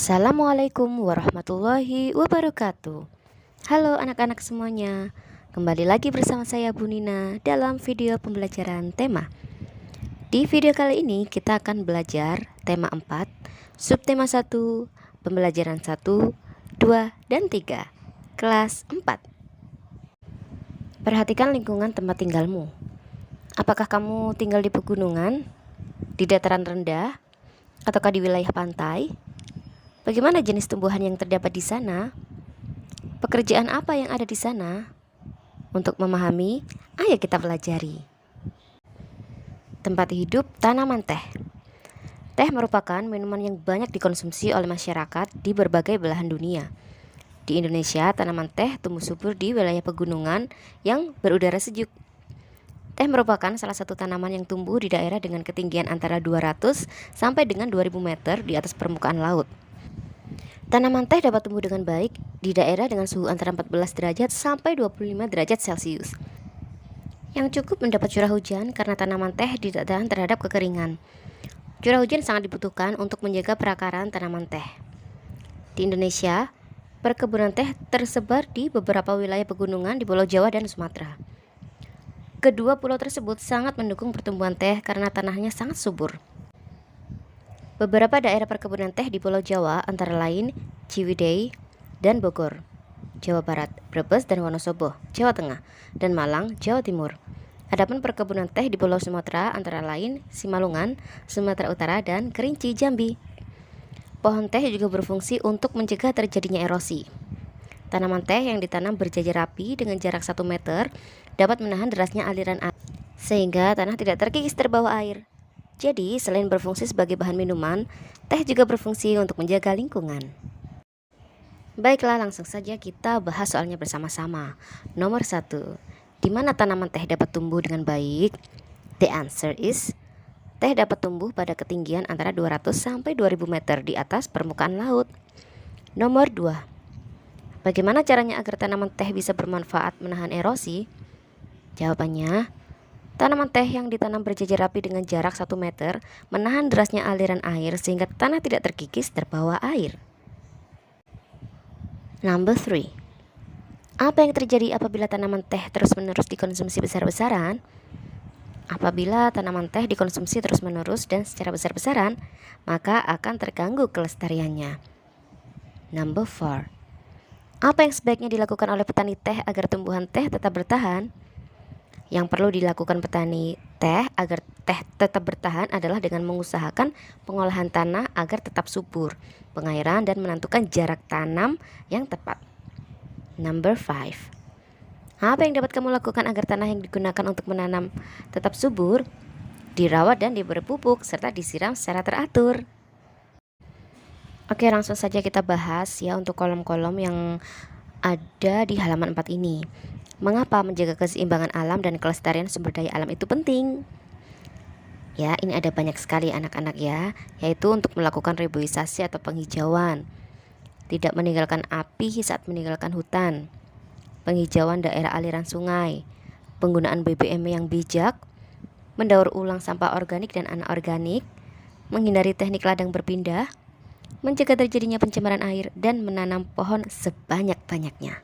Assalamualaikum warahmatullahi wabarakatuh. Halo anak-anak semuanya, kembali lagi bersama saya Bu Nina dalam video pembelajaran tema. Di video kali ini kita akan belajar tema 4, subtema 1, pembelajaran 1, 2, dan 3, kelas 4. Perhatikan lingkungan tempat tinggalmu. Apakah kamu tinggal di pegunungan, di dataran rendah, ataukah di wilayah pantai? Bagaimana jenis tumbuhan yang terdapat di sana? Pekerjaan apa yang ada di sana? Untuk memahami, ayo kita pelajari. Tempat hidup tanaman teh. Teh merupakan minuman yang banyak dikonsumsi oleh masyarakat di berbagai belahan dunia. Di Indonesia, tanaman teh tumbuh subur di wilayah pegunungan yang berudara sejuk. Teh merupakan salah satu tanaman yang tumbuh di daerah dengan ketinggian antara 200 sampai dengan 2000 meter di atas permukaan laut. Tanaman teh dapat tumbuh dengan baik di daerah dengan suhu antara 14 derajat sampai 25 derajat Celcius, yang cukup mendapat curah hujan karena tanaman teh tidak tahan terhadap kekeringan. Curah hujan sangat dibutuhkan untuk menjaga perakaran tanaman teh. Di Indonesia, perkebunan teh tersebar di beberapa wilayah pegunungan di Pulau Jawa dan Sumatera. Kedua pulau tersebut sangat mendukung pertumbuhan teh karena tanahnya sangat subur. Beberapa daerah perkebunan teh di Pulau Jawa antara lain Ciwidey dan Bogor, Jawa Barat, Brebes dan Wonosobo, Jawa Tengah, dan Malang, Jawa Timur. Adapun perkebunan teh di Pulau Sumatera antara lain Simalungun, Sumatera Utara, dan Kerinci, Jambi. Pohon teh juga berfungsi untuk mencegah terjadinya erosi. Tanaman teh yang ditanam berjajar rapi dengan jarak 1 meter dapat menahan derasnya aliran air, sehingga tanah tidak terkikis terbawa air. Jadi, selain berfungsi sebagai bahan minuman, teh juga berfungsi untuk menjaga lingkungan. Baiklah, langsung saja kita bahas soalnya bersama-sama. Nomor 1, di mana tanaman teh dapat tumbuh dengan baik? The answer is, teh dapat tumbuh pada ketinggian antara 200 sampai 2000 meter di atas permukaan laut. Nomor 2, bagaimana caranya agar tanaman teh bisa bermanfaat menahan erosi? Jawabannya, tanaman teh yang ditanam berjajar rapi dengan jarak 1 meter menahan derasnya aliran air sehingga tanah tidak terkikis terbawa air. Number 3. Apa yang terjadi apabila tanaman teh terus-menerus dikonsumsi besar-besaran? Apabila tanaman teh dikonsumsi terus-menerus dan secara besar-besaran, maka akan terganggu kelestariannya. Number 4. Apa yang sebaiknya dilakukan oleh petani teh agar tumbuhan teh tetap bertahan? Yang perlu dilakukan petani teh agar teh tetap bertahan adalah dengan mengusahakan pengolahan tanah agar tetap subur, pengairan, dan menentukan jarak tanam yang tepat. Number 5. Apa yang dapat kamu lakukan agar tanah yang digunakan untuk menanam tetap subur, dirawat dan diberi pupuk, serta disiram secara teratur? Oke, langsung saja kita bahas ya untuk kolom-kolom yang ada di halaman 4 ini. Mengapa menjaga keseimbangan alam dan kelestarian sumber daya alam itu penting? Ya, ini ada banyak sekali anak-anak ya, yaitu untuk melakukan reboisasi atau penghijauan, tidak meninggalkan api saat meninggalkan hutan, penghijauan daerah aliran sungai, penggunaan BBM yang bijak, mendaur ulang sampah organik dan anorganik, menghindari teknik ladang berpindah, mencegah terjadinya pencemaran air, dan menanam pohon sebanyak-banyaknya.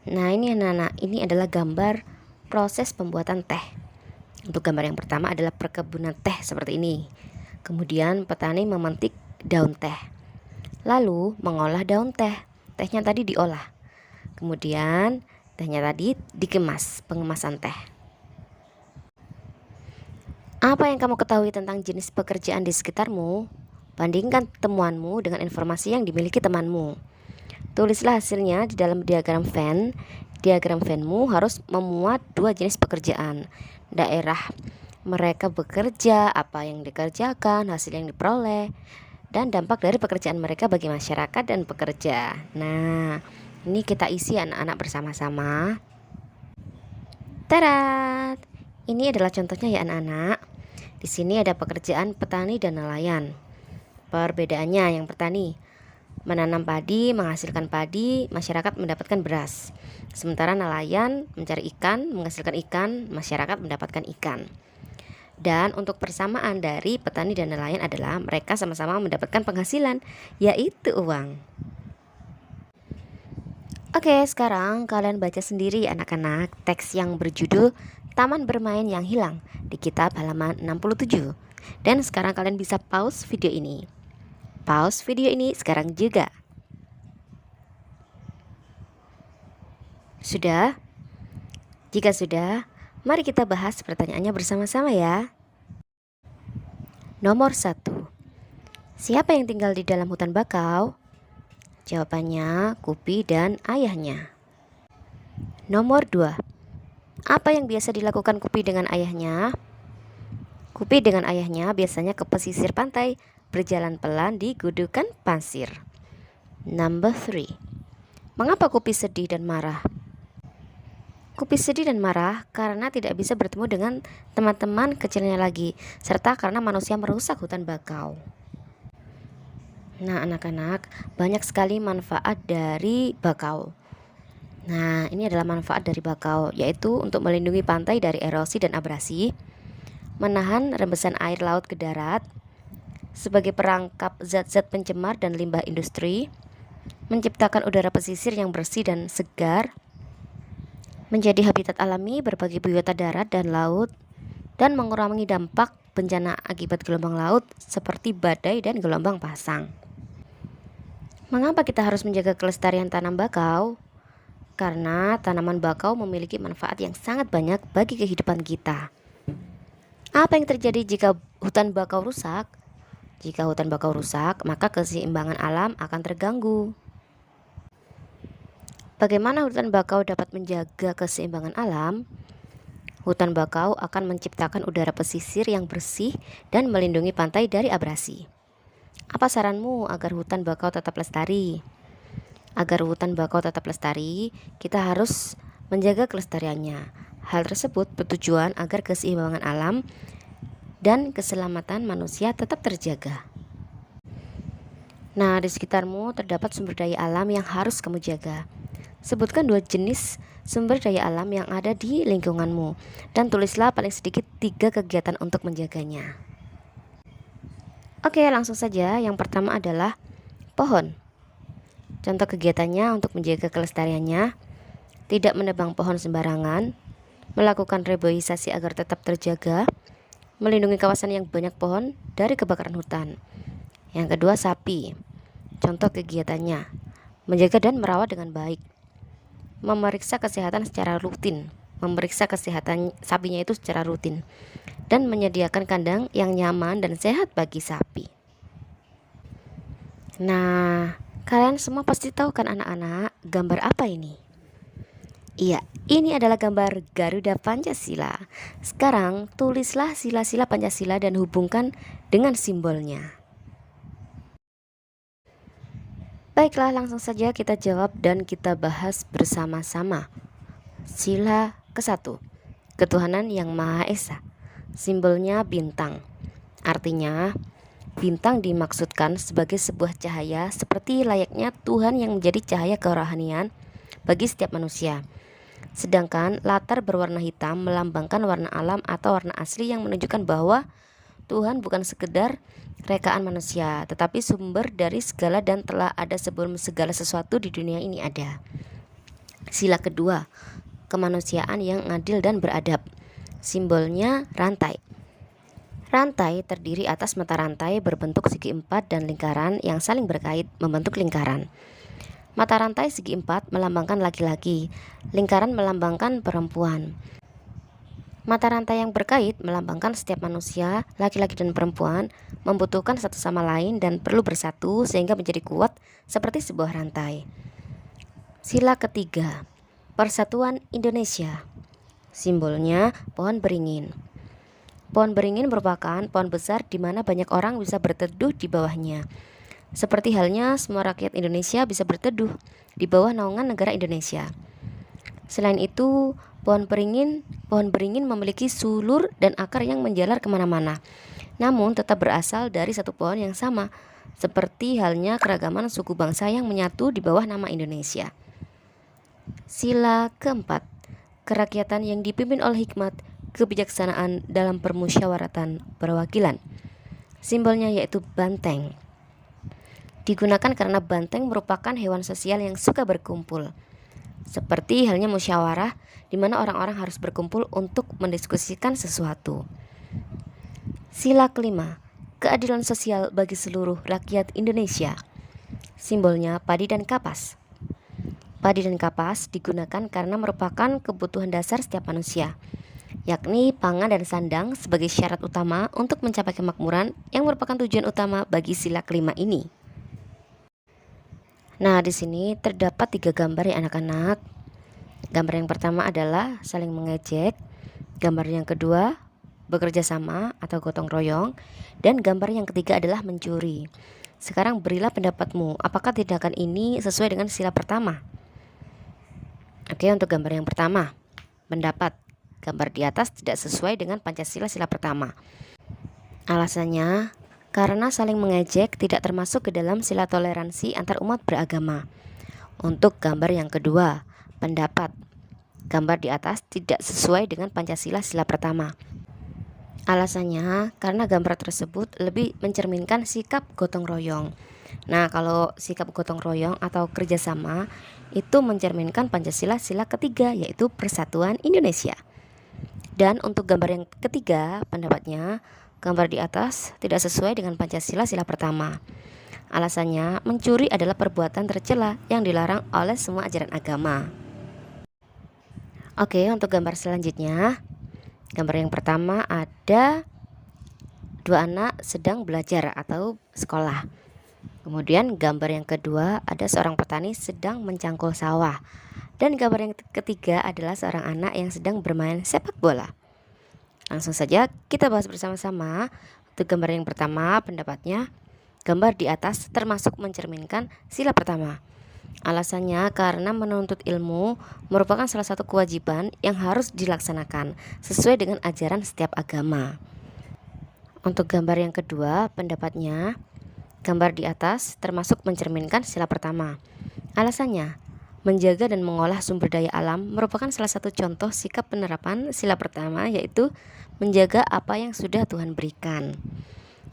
Nah, ini anak-anak, ini adalah gambar proses pembuatan teh. Untuk gambar yang pertama adalah perkebunan teh seperti ini. Kemudian petani memetik daun teh, lalu mengolah daun teh. Tehnya tadi diolah, kemudian tehnya tadi dikemas, pengemasan teh. Apa yang kamu ketahui tentang jenis pekerjaan di sekitarmu? Bandingkan temuanmu dengan informasi yang dimiliki temanmu. Tulislah hasilnya di dalam diagram Venn. Diagram Venn-mu harus memuat 2 jenis pekerjaan, daerah mereka bekerja, apa yang dikerjakan, hasil yang diperoleh, dan dampak dari pekerjaan mereka bagi masyarakat dan pekerja. Nah, ini kita isi anak-anak bersama-sama. Tarat! Ini adalah contohnya ya anak-anak. Di sini ada pekerjaan petani dan nelayan. Perbedaannya, yang petani menanam padi, menghasilkan padi, masyarakat mendapatkan beras. Sementara nelayan mencari ikan, menghasilkan ikan, masyarakat mendapatkan ikan. Dan untuk persamaan dari petani dan nelayan adalah mereka sama-sama mendapatkan penghasilan, yaitu uang. Oke, sekarang kalian baca sendiri anak-anak teks yang berjudul Taman Bermain yang Hilang di kitab halaman 67. Dan sekarang kalian bisa pause video ini. Pause video ini sekarang juga. Sudah? Jika sudah, mari kita bahas pertanyaannya bersama-sama ya. Nomor 1. Siapa yang tinggal di dalam hutan bakau? Jawabannya Kupi dan ayahnya. Nomor 2. Apa yang biasa dilakukan Kupi dengan ayahnya? Kupi dengan ayahnya biasanya ke pesisir pantai, berjalan pelan di gudukan pasir. Number 3. Mengapa Kupi sedih dan marah? Kupi sedih dan marah karena tidak bisa bertemu dengan teman-teman kecilnya lagi, serta karena manusia merusak hutan bakau. Nah, anak-anak, banyak sekali manfaat dari bakau. Nah, ini adalah manfaat dari bakau, yaitu untuk melindungi pantai dari erosi dan abrasi, menahan rembesan air laut ke darat, sebagai perangkap zat-zat pencemar dan limbah industri, menciptakan udara pesisir yang bersih dan segar, menjadi habitat alami berbagai biota darat dan laut, dan mengurangi dampak bencana akibat gelombang laut seperti badai dan gelombang pasang. Mengapa kita harus menjaga kelestarian tanam bakau? Karena tanaman bakau memiliki manfaat yang sangat banyak bagi kehidupan kita. Apa yang terjadi jika hutan bakau rusak? Jika hutan bakau rusak, maka keseimbangan alam akan terganggu. Bagaimana hutan bakau dapat menjaga keseimbangan alam? Hutan bakau akan menciptakan udara pesisir yang bersih dan melindungi pantai dari abrasi. Apa saranmu agar hutan bakau tetap lestari? Agar hutan bakau tetap lestari, kita harus menjaga kelestariannya. Hal tersebut bertujuan agar keseimbangan alam dan keselamatan manusia tetap terjaga. Nah, di sekitarmu terdapat sumber daya alam yang harus kamu jaga. Sebutkan 2 jenis sumber daya alam yang ada di lingkunganmu dan tulislah paling sedikit 3 kegiatan untuk menjaganya. Oke, langsung saja. Yang pertama adalah pohon. Contoh kegiatannya untuk menjaga kelestariannya: tidak menebang pohon sembarangan, melakukan reboisasi agar tetap terjaga, melindungi kawasan yang banyak pohon dari kebakaran hutan. Yang kedua, sapi. Contoh kegiatannya: menjaga dan merawat dengan baik, memeriksa kesehatan secara rutin, memeriksa kesehatan sapinya itu secara rutin, dan menyediakan kandang yang nyaman dan sehat bagi sapi. Nah, kalian semua pasti tahu kan anak-anak, gambar apa ini? Iya, ini adalah gambar Garuda Pancasila. Sekarang tulislah sila-sila Pancasila dan hubungkan dengan simbolnya. Baiklah, langsung saja kita jawab dan kita bahas bersama-sama. Sila ke-1, ketuhanan yang Maha Esa. Simbolnya bintang. Artinya, bintang dimaksudkan sebagai sebuah cahaya seperti layaknya Tuhan yang menjadi cahaya kerohanian bagi setiap manusia. Sedangkan latar berwarna hitam melambangkan warna alam atau warna asli yang menunjukkan bahwa Tuhan bukan sekedar rekaan manusia, tetapi sumber dari segala dan telah ada sebelum segala sesuatu di dunia ini ada. Sila kedua, kemanusiaan yang adil dan beradab. Simbolnya rantai. Rantai terdiri atas mata rantai berbentuk segi empat dan lingkaran yang saling berkait membentuk lingkaran. Mata rantai segi empat melambangkan laki-laki, lingkaran melambangkan perempuan. Mata rantai yang berkait melambangkan setiap manusia, laki-laki dan perempuan, membutuhkan satu sama lain dan perlu bersatu sehingga menjadi kuat seperti sebuah rantai. Sila ketiga, Persatuan Indonesia. Simbolnya pohon beringin. Pohon beringin merupakan pohon besar di mana banyak orang bisa berteduh di bawahnya. Seperti halnya semua rakyat Indonesia bisa berteduh di bawah naungan negara Indonesia. Selain itu, pohon beringin memiliki sulur dan akar yang menjalar kemana-mana, namun tetap berasal dari satu pohon yang sama, seperti halnya keragaman suku bangsa yang menyatu di bawah nama Indonesia. Sila keempat, kerakyatan yang dipimpin oleh hikmat, kebijaksanaan dalam permusyawaratan perwakilan. Simbolnya yaitu banteng. Digunakan karena banteng merupakan hewan sosial yang suka berkumpul. Seperti halnya musyawarah, di mana orang-orang harus berkumpul untuk mendiskusikan sesuatu. Sila kelima, keadilan sosial bagi seluruh rakyat Indonesia. Simbolnya padi dan kapas. Padi dan kapas digunakan karena merupakan kebutuhan dasar setiap manusia, yakni pangan dan sandang sebagai syarat utama untuk mencapai kemakmuran yang merupakan tujuan utama bagi sila kelima ini. Nah, di sini terdapat 3 gambar ya anak-anak. Gambar yang pertama adalah saling mengejek, gambar yang kedua bekerja sama atau gotong royong, dan gambar yang ketiga adalah mencuri. Sekarang berilah pendapatmu, apakah tindakan ini sesuai dengan sila pertama? Oke, untuk gambar yang pertama, pendapat gambar di atas tidak sesuai dengan Pancasila sila pertama. Alasannya, karena saling mengejek tidak termasuk ke dalam sila toleransi antar umat beragama. Untuk gambar yang kedua, pendapat gambar di atas tidak sesuai dengan Pancasila sila pertama. Alasannya, karena gambar tersebut lebih mencerminkan sikap gotong royong. Nah, kalau sikap gotong royong atau kerjasama itu mencerminkan Pancasila sila ketiga, yaitu Persatuan Indonesia. Dan untuk gambar yang ketiga, pendapatnya gambar di atas tidak sesuai dengan Pancasila sila pertama. Alasannya, mencuri adalah perbuatan tercela yang dilarang oleh semua ajaran agama. Oke, untuk gambar selanjutnya, gambar yang pertama ada 2 anak sedang belajar atau sekolah. Kemudian gambar yang kedua ada seorang petani sedang mencangkul sawah. Dan gambar yang ketiga adalah seorang anak yang sedang bermain sepak bola. Langsung saja kita bahas bersama-sama. Untuk gambar yang pertama, pendapatnya gambar di atas termasuk mencerminkan sila pertama. Alasannya karena menuntut ilmu merupakan salah satu kewajiban yang harus dilaksanakan sesuai dengan ajaran setiap agama. Untuk gambar yang kedua, pendapatnya gambar di atas termasuk mencerminkan sila pertama. Alasannya, menjaga dan mengolah sumber daya alam merupakan salah satu contoh sikap penerapan sila pertama, yaitu menjaga apa yang sudah Tuhan berikan.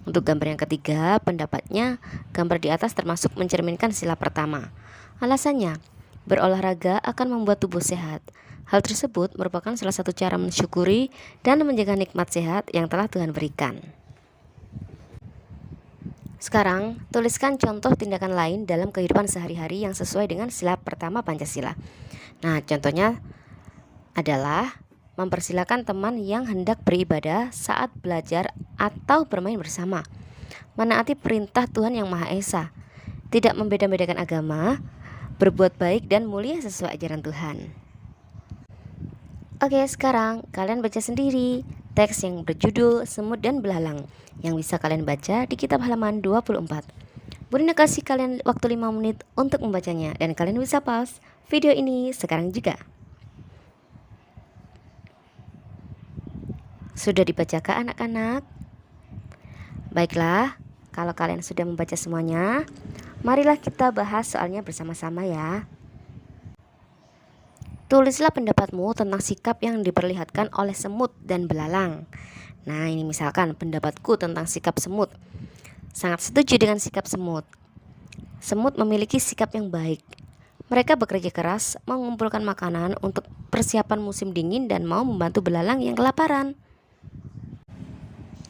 Untuk gambar yang ketiga, pendapatnya gambar di atas termasuk mencerminkan sila pertama. Alasannya, berolahraga akan membuat tubuh sehat. Hal tersebut merupakan salah satu cara mensyukuri dan menjaga nikmat sehat yang telah Tuhan berikan. Sekarang, tuliskan contoh tindakan lain dalam kehidupan sehari-hari yang sesuai dengan sila pertama Pancasila. Nah, contohnya adalah mempersilakan teman yang hendak beribadah saat belajar atau bermain bersama, menaati perintah Tuhan Yang Maha Esa, tidak membeda-bedakan agama, berbuat baik dan mulia sesuai ajaran Tuhan. Oke, sekarang kalian baca sendiri teks yang berjudul Semut dan Belalang yang bisa kalian baca di kitab halaman 24. Bunda kasih kalian waktu 5 menit untuk membacanya dan kalian bisa pause video ini sekarang juga. Sudah dibacakan anak-anak? Baiklah, kalau kalian sudah membaca semuanya, marilah kita bahas soalnya bersama-sama ya. Tulislah pendapatmu tentang sikap yang diperlihatkan oleh semut dan belalang. Nah, ini misalkan pendapatku tentang sikap semut. Sangat setuju dengan sikap semut. Semut memiliki sikap yang baik. Mereka bekerja keras mengumpulkan makanan untuk persiapan musim dingin dan mau membantu belalang yang kelaparan.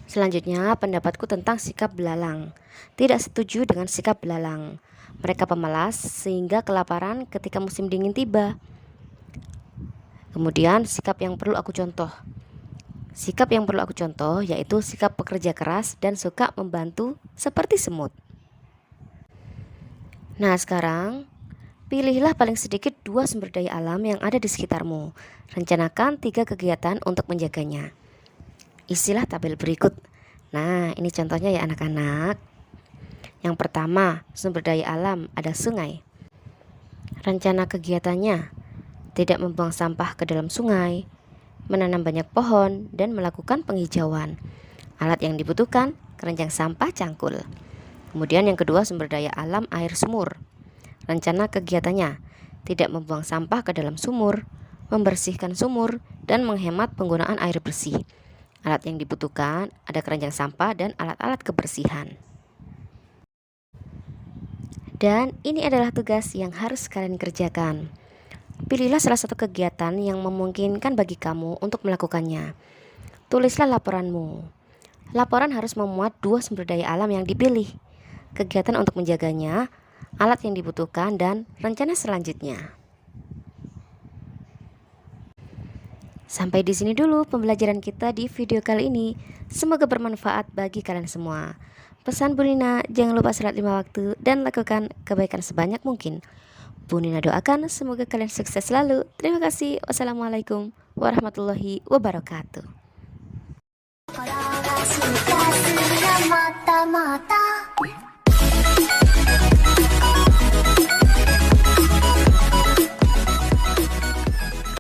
Selanjutnya, pendapatku tentang sikap belalang. Tidak setuju dengan sikap belalang. Mereka pemalas sehingga kelaparan ketika musim dingin tiba. Kemudian sikap yang perlu aku contoh. Sikap yang perlu aku contoh yaitu sikap pekerja keras dan suka membantu seperti semut. Nah, sekarang pilihlah paling sedikit 2 sumber daya alam yang ada di sekitarmu. Rencanakan 3 kegiatan untuk menjaganya. Isilah tabel berikut. Nah, ini contohnya ya anak-anak. Yang pertama, sumber daya alam ada sungai. Rencana kegiatannya, tidak membuang sampah ke dalam sungai, menanam banyak pohon, dan melakukan penghijauan. Alat yang dibutuhkan, keranjang sampah cangkul. Kemudian yang kedua, sumber daya alam air sumur. Rencana kegiatannya, tidak membuang sampah ke dalam sumur, membersihkan sumur, dan menghemat penggunaan air bersih. Alat yang dibutuhkan ada keranjang sampah dan alat-alat kebersihan. Dan ini adalah tugas yang harus kalian kerjakan. Pilihlah salah satu kegiatan yang memungkinkan bagi kamu untuk melakukannya. Tulislah laporanmu. Laporan harus memuat 2 sumber daya alam yang dipilih, kegiatan untuk menjaganya, alat yang dibutuhkan, dan rencana selanjutnya. Sampai di sini dulu pembelajaran kita di video kali ini. Semoga bermanfaat bagi kalian semua. Pesan Bu Nina, jangan lupa sholat 5 waktu dan lakukan kebaikan sebanyak mungkin. Bu Nina doakan semoga kalian sukses selalu. Terima kasih. Wassalamualaikum warahmatullahi wabarakatuh. 心がするよもっともっと